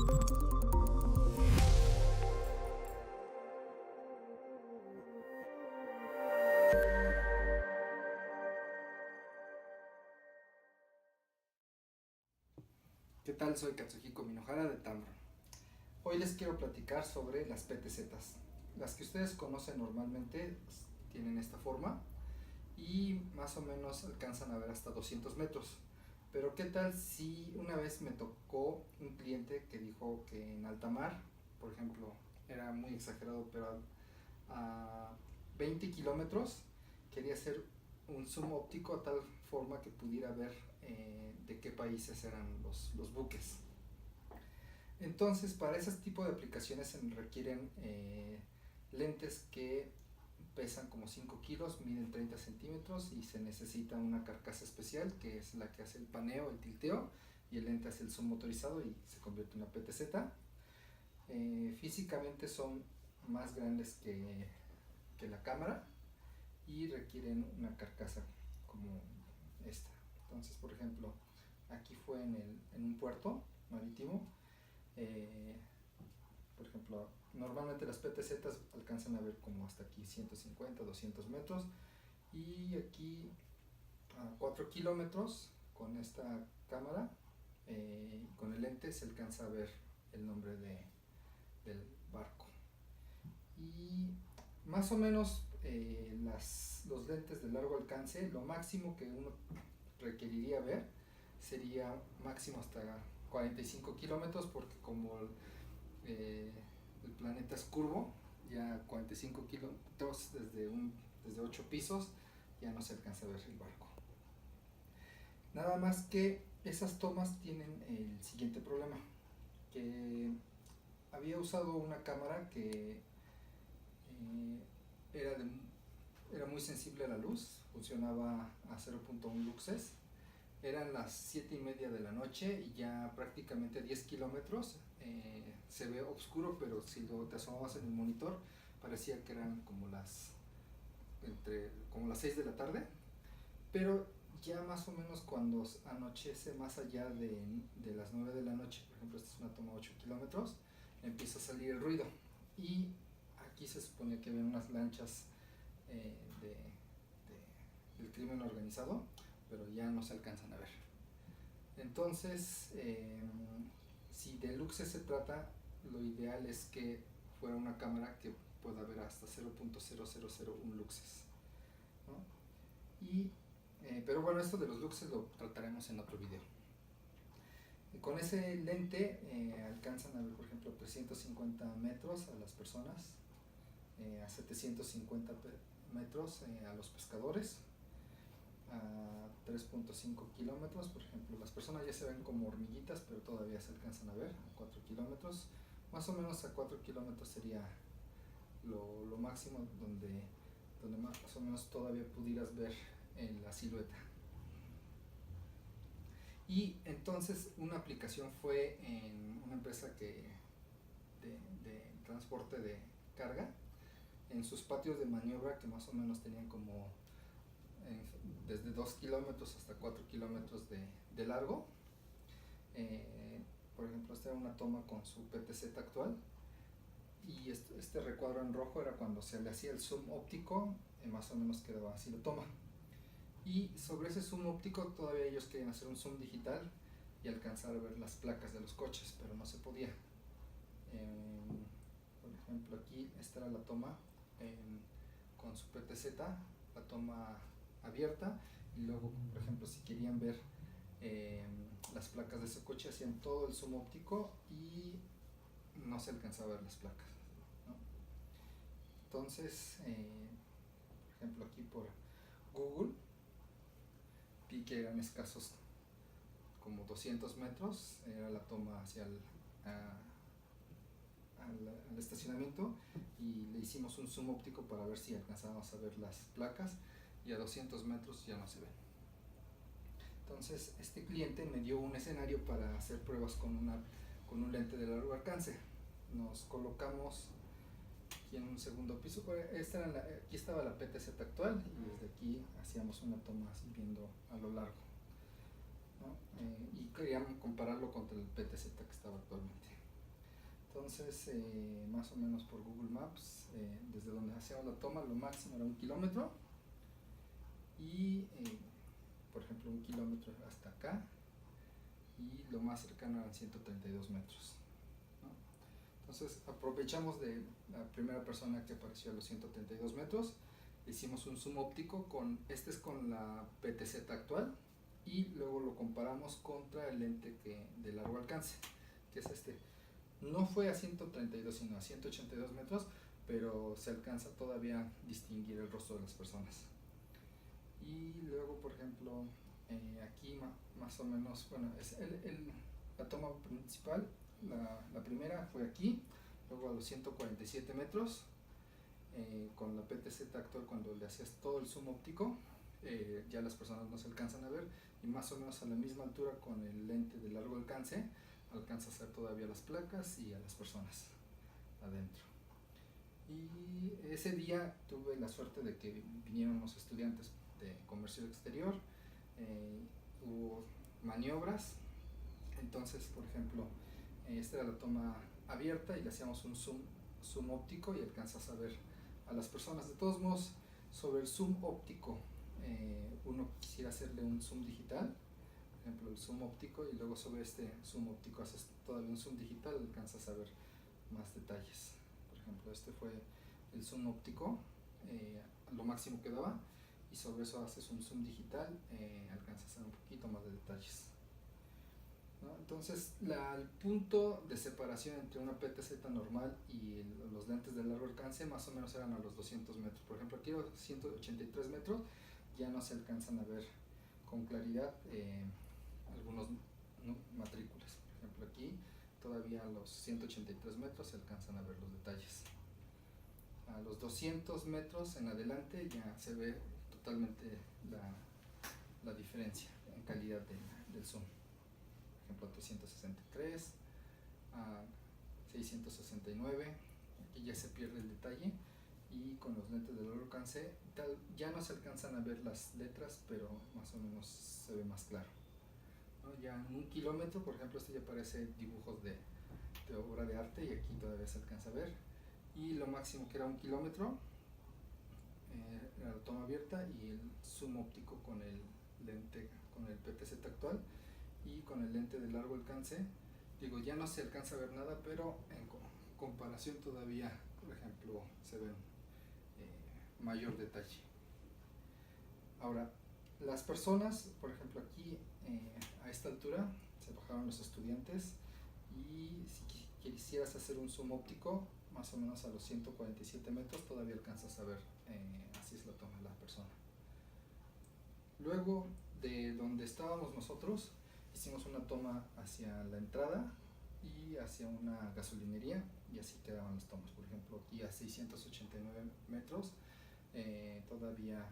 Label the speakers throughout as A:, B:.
A: ¿Qué tal? Soy Katsuhiko Minohara de Tamron. Hoy les quiero platicar sobre las PTZs. Las que ustedes conocen normalmente tienen esta forma y más o menos alcanzan a ver hasta 200 metros. Pero ¿qué tal si una vez me tocó un cliente que dijo que en alta mar, por ejemplo, era muy exagerado, pero a 20 kilómetros quería hacer un zoom óptico a tal forma que pudiera ver de qué países eran los buques. Entonces, para ese tipo de aplicaciones se requieren lentes que pesan como 5 kilos, miden 30 centímetros y se necesita una carcasa especial que es la que hace el paneo, el tilteo, y el lente hace el zoom motorizado y se convierte en una PTZ. Físicamente son más grandes que la cámara y requieren una carcasa como esta. Entonces, por ejemplo, aquí fue en un puerto marítimo. Por ejemplo, normalmente las PTZs alcanzan a ver como hasta aquí 150, 200 metros, y aquí a 4 kilómetros con esta cámara, con el lente se alcanza a ver el nombre del barco. Y más o menos los lentes de largo alcance, lo máximo que uno requeriría ver sería máximo hasta 45 kilómetros, porque como el planeta es curvo, ya 45 kilómetros desde 8 pisos ya no se alcanza a ver el barco. Nada más que esas tomas tienen el siguiente problema, que había usado una cámara que era muy sensible a la luz, funcionaba a 0.1 luxes. Eran las 7:30 de la noche y ya prácticamente a 10 kilómetros se ve oscuro, pero si te asomabas en el monitor parecía que eran como las 6 de la tarde. Pero ya más o menos cuando anochece más allá de las 9 de la noche, por ejemplo esta es una toma 8 kilómetros, empieza a salir el ruido y aquí se supone que ven unas lanchas del crimen organizado, pero ya no se alcanzan a ver. Entonces, si de luxes se trata, lo ideal es que fuera una cámara que pueda ver hasta 0.0001 luxes, ¿no? Pero bueno, esto de los luxes lo trataremos en otro video. Con ese lente alcanzan a ver, por ejemplo, 350 metros a las personas, a 750 metros a los pescadores, a 3.5 kilómetros, por ejemplo, las personas ya se ven como hormiguitas, pero todavía se alcanzan a ver a 4 kilómetros. Más o menos a 4 kilómetros sería lo máximo donde más o menos todavía pudieras ver en la silueta. Y entonces una aplicación fue en una empresa de transporte de carga, en sus patios de maniobra, que más o menos tenían como desde 2 kilómetros hasta 4 kilómetros de largo. Por ejemplo, esta era una toma con su PTZ actual, y este recuadro en rojo era cuando se le hacía el zoom óptico, más o menos quedaba así la toma. Y sobre ese zoom óptico todavía ellos querían hacer un zoom digital y alcanzar a ver las placas de los coches, pero no se podía. Por ejemplo, aquí esta era la toma con su PTZ, la toma abierta, y luego, por ejemplo, si querían ver las placas de ese coche, hacían todo el zoom óptico y no se alcanzaba a ver las placas, ¿no? Entonces, por ejemplo, aquí por Google vi que eran escasos como 200 metros, era la toma hacia al estacionamiento, y le hicimos un zoom óptico para ver si alcanzábamos a ver las placas, y a 200 metros ya no se ven. Entonces este cliente me dio un escenario para hacer pruebas con un lente de largo alcance. Nos colocamos aquí en un segundo piso. Aquí estaba la PTZ actual, y desde aquí hacíamos una toma así viendo a lo largo, ¿no? Y queríamos compararlo contra el PTZ que estaba actualmente. Entonces, más o menos por Google Maps, desde donde hacíamos la toma, lo máximo era 1 kilómetro. Y, por ejemplo, 1 kilómetro hasta acá. Y lo más cercano eran 132 metros. ¿No? Entonces, aprovechamos de la primera persona que apareció a los 132 metros. Hicimos un zoom óptico este es con la PTZ actual. Y luego lo comparamos contra el lente de largo alcance, que es este. No fue a 132 sino a 182 metros, pero se alcanza todavía a distinguir el rostro de las personas. Y luego, por ejemplo, aquí más o menos, bueno, es la toma principal, la primera fue aquí, luego a los 147 metros, con la PTZ actual, cuando le hacías todo el zoom óptico, ya las personas no se alcanzan a ver, y más o menos a la misma altura con el lente de largo alcance, alcanza a ver todavía las placas y a las personas adentro. Y ese día tuve la suerte de que vinieron los estudiantes de comercio exterior, hubo maniobras, entonces por ejemplo esta era la toma abierta y le hacíamos un zoom óptico y alcanzas a ver a las personas. De todos modos, sobre el zoom óptico, uno quisiera hacerle un zoom digital, por ejemplo el zoom óptico, y luego sobre este zoom óptico haces todavía un zoom digital, alcanzas a ver más detalles. Por ejemplo, este fue el zoom óptico, lo máximo que daba, y sobre eso haces un zoom digital, alcanzas a ver un poquito más de detalles, ¿no? Entonces el punto de separación entre una PTZ normal y los lentes de largo alcance más o menos eran a los 200 metros. Por ejemplo, aquí a los 183 metros ya no se alcanzan a ver con claridad algunos matrículas. Por ejemplo, aquí todavía a los 183 metros se alcanzan a ver los detalles. A los 200 metros en adelante ya se ve totalmente la diferencia en calidad del zoom. Por ejemplo, a 363, a 669, aquí ya se pierde el detalle, y con los lentes de largo alcance ya no se alcanzan a ver las letras, pero más o menos se ve más claro, ¿no? Ya en 1 kilómetro, por ejemplo, este ya parece dibujos de obra de arte, y aquí todavía se alcanza a ver. Y lo máximo que era 1 kilómetro, era la toma abierta y el zoom óptico con el lente, con el PTZ actual y con el lente de largo alcance. Digo, ya no se alcanza a ver nada, pero en comparación todavía, por ejemplo, se ve mayor detalle. Ahora, las personas, por ejemplo, aquí a esta altura se bajaron los estudiantes, y si quisieras hacer un zoom óptico más o menos a los 147 metros todavía alcanzas a ver, así es la toma de la persona. Luego de donde estábamos nosotros hicimos una toma hacia la entrada y hacia una gasolinería, y así quedaban las tomas. Por ejemplo, aquí a 689 metros todavía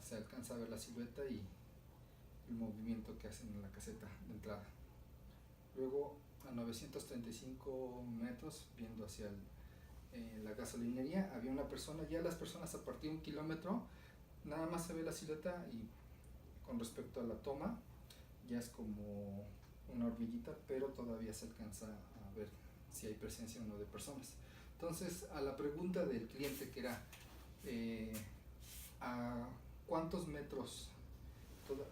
A: se alcanza a ver la silueta y el movimiento que hacen en la caseta de entrada. Luego a 935 metros, viendo hacia la gasolinería, había una persona. Ya las personas a partir de 1 kilómetro nada más se ve la silueta, y con respecto a la toma ya es como una hormiguita, pero todavía se alcanza a ver si hay presencia o no de personas. Entonces, a la pregunta del cliente, que era a cuántos metros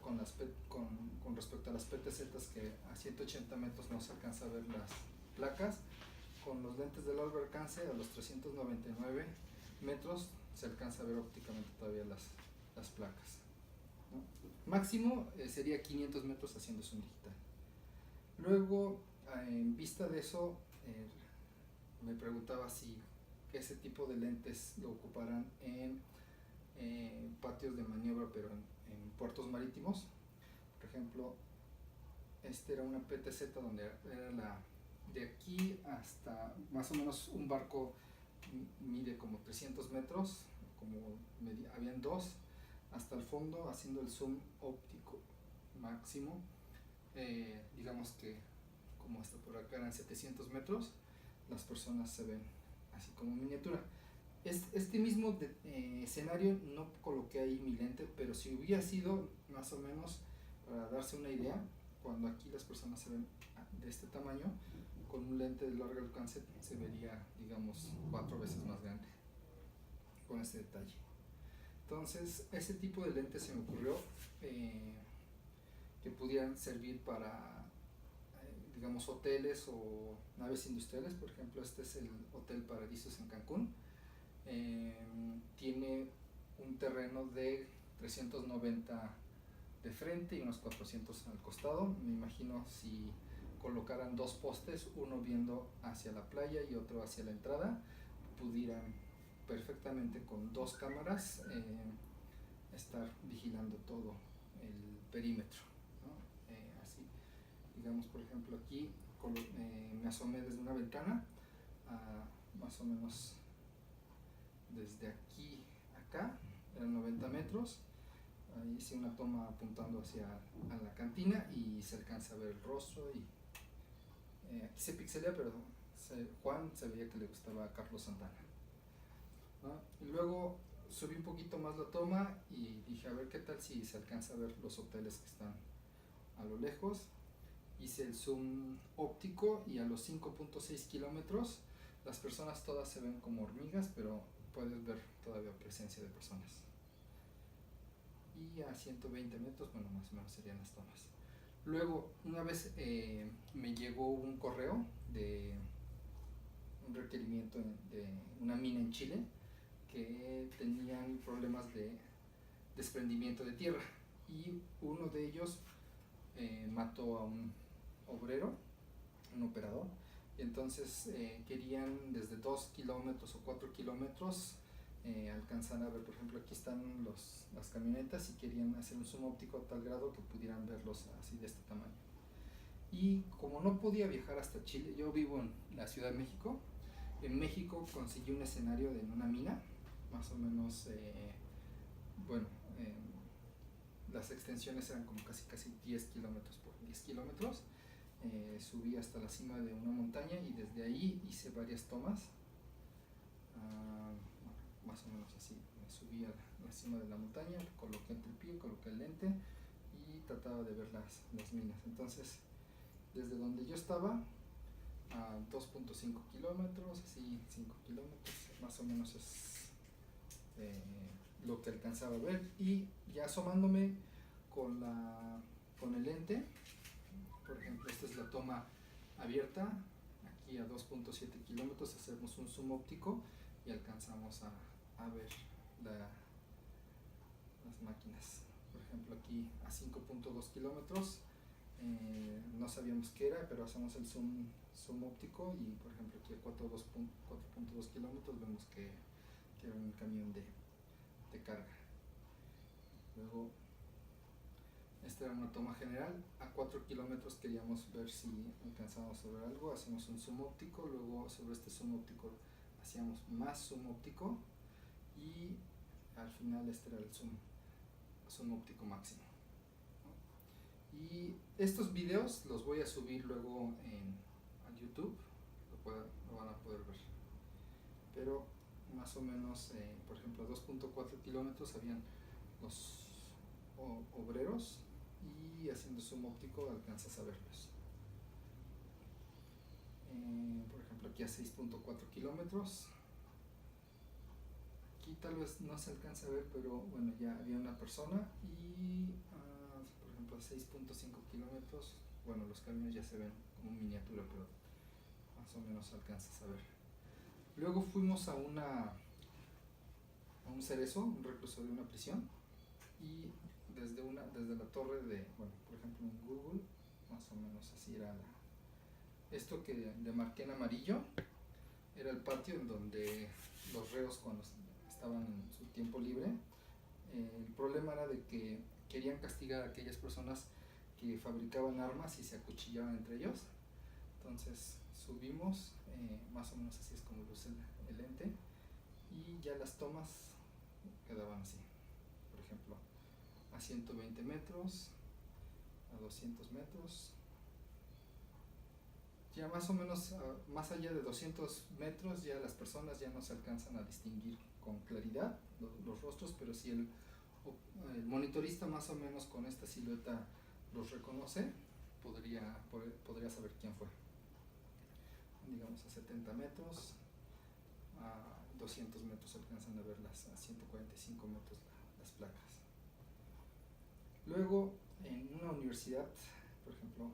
A: con respecto a las PTZs, que a 180 metros no se alcanza a ver las placas, con los lentes de largo alcance a los 399 metros se alcanza a ver ópticamente todavía las placas, ¿no? Máximo sería 500 metros haciendo zoom digital. Luego, en vista de eso, me preguntaba si ese tipo de lentes lo ocuparán en patios de maniobra, pero en puertos marítimos. Por ejemplo, este era una PTZ donde era de aquí hasta más o menos un barco mide como 300 metros, habían dos, hasta el fondo, haciendo el zoom óptico máximo, digamos que como hasta por acá eran 700 metros, las personas se ven así como miniatura. Este mismo escenario no coloqué ahí mi lente, pero si hubiera sido más o menos para darse una idea, cuando aquí las personas se ven de este tamaño, con un lente de largo alcance se vería, digamos, 4 veces más grande con este detalle. Entonces, ese tipo de lentes se me ocurrió que pudieran servir para, digamos, hoteles o naves industriales. Por ejemplo, este es el Hotel Paradisos en Cancún. Tiene un terreno de 390 de frente y unos 400 al costado. Me imagino si colocaran dos postes, uno viendo hacia la playa y otro hacia la entrada, pudieran perfectamente con dos cámaras estar vigilando todo el perímetro, ¿no? Así, digamos, por ejemplo, aquí me asomé desde una ventana más o menos desde aquí a acá, eran 90 metros. Ahí hice una toma apuntando hacia a la cantina y se alcanza a ver el rostro y aquí se pixelea, pero Juan se veía que le gustaba a Carlos Santana, ¿no? Y luego subí un poquito más la toma y dije, a ver qué tal si se alcanza a ver los hoteles que están a lo lejos. Hice el zoom óptico y a los 5.6 kilómetros las personas todas se ven como hormigas, pero puedes ver todavía presencia de personas. Y a 120 metros, bueno, más o menos serían las tomas. Luego, una vez me llegó un correo de un requerimiento de una mina en Chile que tenían problemas de desprendimiento de tierra y uno de ellos mató a un obrero, un operador, y entonces querían desde 2 kilómetros o 4 kilómetros alcanzar a ver, por ejemplo, aquí están las camionetas y querían hacer un zoom óptico a tal grado que pudieran verlos así de este tamaño. Y como no podía viajar hasta Chile, yo vivo en la Ciudad de México. En México conseguí un escenario en una mina, más o menos, bueno, las extensiones eran como casi 10 kilómetros por 10 kilómetros. Subí hasta la cima de una montaña y desde ahí hice varias tomas. Más o menos así, me subí a la cima de la montaña, coloqué el tripé, coloqué el lente y trataba de ver las minas. Entonces, desde donde yo estaba a 2.5 kilómetros, así 5 kilómetros, más o menos es lo que alcanzaba a ver. Y ya asomándome con el lente, por ejemplo, esta es la toma abierta, aquí a 2.7 kilómetros hacemos un zoom óptico y alcanzamos a ver las máquinas. Por ejemplo, aquí a 5.2 kilómetros no sabíamos qué era, pero hacemos el zoom óptico y por ejemplo aquí a 4.2 kilómetros vemos que era un camión de carga. Luego esta era una toma general, a 4 kilómetros queríamos ver si alcanzábamos a ver algo, hacemos un zoom óptico, luego sobre este zoom óptico hacíamos más zoom óptico y al final este era el zoom óptico máximo, ¿no? Y estos videos los voy a subir luego a YouTube, lo van a poder ver, pero más o menos, por ejemplo, a 2.4 kilómetros habían los obreros y haciendo zoom óptico alcanzas a verlos. Por ejemplo, aquí a 6.4 kilómetros, aquí tal vez no se alcanza a ver, pero bueno, ya había una persona. Y por ejemplo a 6.5 kilómetros, bueno, los camiones ya se ven como miniatura, pero más o menos alcanzas a ver. Luego fuimos a un cerezo, un recluso de una prisión, y desde la torre de, bueno, por ejemplo en Google, más o menos así era esto que demarqué en amarillo, era el patio en donde los reos cuando estaban en su tiempo libre, el problema era de que querían castigar a aquellas personas que fabricaban armas y se acuchillaban entre ellos. Entonces subimos, más o menos así es como luce el lente, y ya las tomas quedaban así, por ejemplo a 120 metros, a 200 metros, ya más o menos más allá de 200 metros ya las personas ya no se alcanzan a distinguir con claridad los rostros, pero si el monitorista más o menos con esta silueta los reconoce, podría saber quién fue. 70 metros, a 200 metros alcanzan a verlas, a 145 metros las placas. Luego, en una universidad, por ejemplo,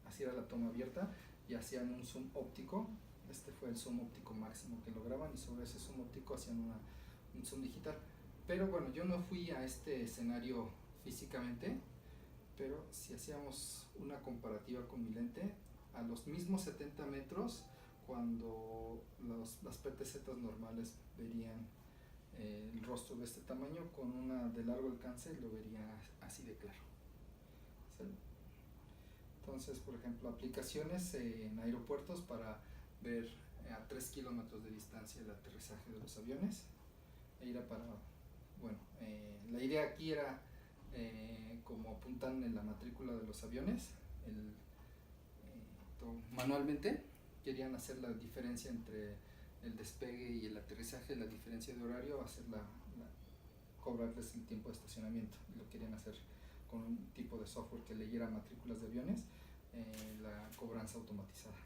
A: así era la toma abierta y hacían un zoom óptico. Este fue el zoom óptico máximo que lograban, y sobre ese zoom óptico hacían un zoom digital. Pero bueno, yo no fui a este escenario físicamente, pero si hacíamos una comparativa con mi lente, a los mismos 70 metros, cuando las PTZ normales verían el rostro de este tamaño, con una de largo alcance lo vería así de claro. ¿Sí? Entonces, por ejemplo, aplicaciones en aeropuertos para ver a 3 kilómetros de distancia el aterrizaje de los aviones. Era para, bueno, la idea aquí era, como apuntan en la matrícula de los aviones, manualmente querían hacer la diferencia entre el despegue y el aterrizaje, la diferencia de horario, cobrarles el tiempo de estacionamiento. Lo querían hacer con un tipo de software que leyera matrículas de aviones, la cobranza automatizada.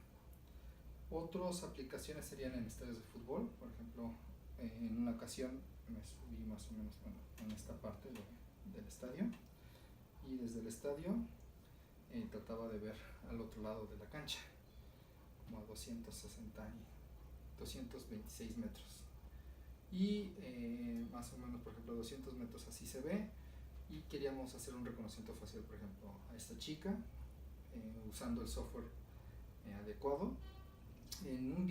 A: Otras aplicaciones serían en estadios de fútbol. Por ejemplo, en una ocasión me subí más o menos, bueno, en esta parte del estadio, y desde el estadio trataba de ver al otro lado de la cancha, como a 226 metros. Y más o menos, por ejemplo, 200 metros así se ve, y queríamos hacer un reconocimiento facial, por ejemplo, a esta chica, usando el software adecuado. En un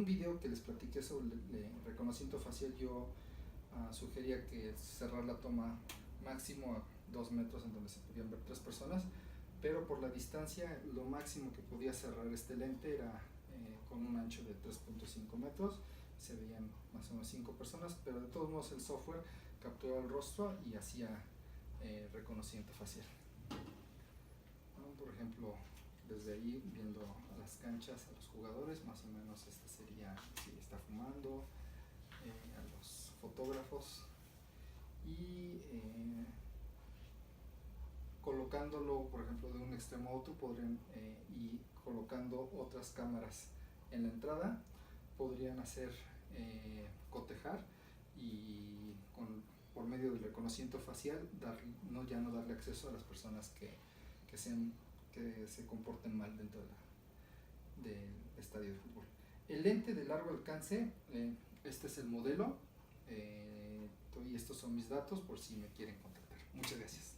A: video que les platiqué sobre el reconocimiento facial, yo sugería que cerrar la toma máximo a 2 metros, en donde se podían ver 3 personas, pero por la distancia lo máximo que podía cerrar este lente era con un ancho de 3.5 metros, se veían más o menos 5 personas, pero de todos modos el software capturaba el rostro y hacía reconocimiento facial. Por ejemplo, desde ahí, viendo a las canchas, a los jugadores, más o menos este sería si está fumando, a los fotógrafos, y colocándolo, por ejemplo, de un extremo a otro, y colocando otras cámaras en la entrada, podrían hacer cotejar, y por medio del reconocimiento facial ya no darle acceso a las personas que se comporten mal dentro del estadio de fútbol. El lente de largo alcance, este es el modelo, y estos son mis datos por si me quieren contactar. Muchas gracias.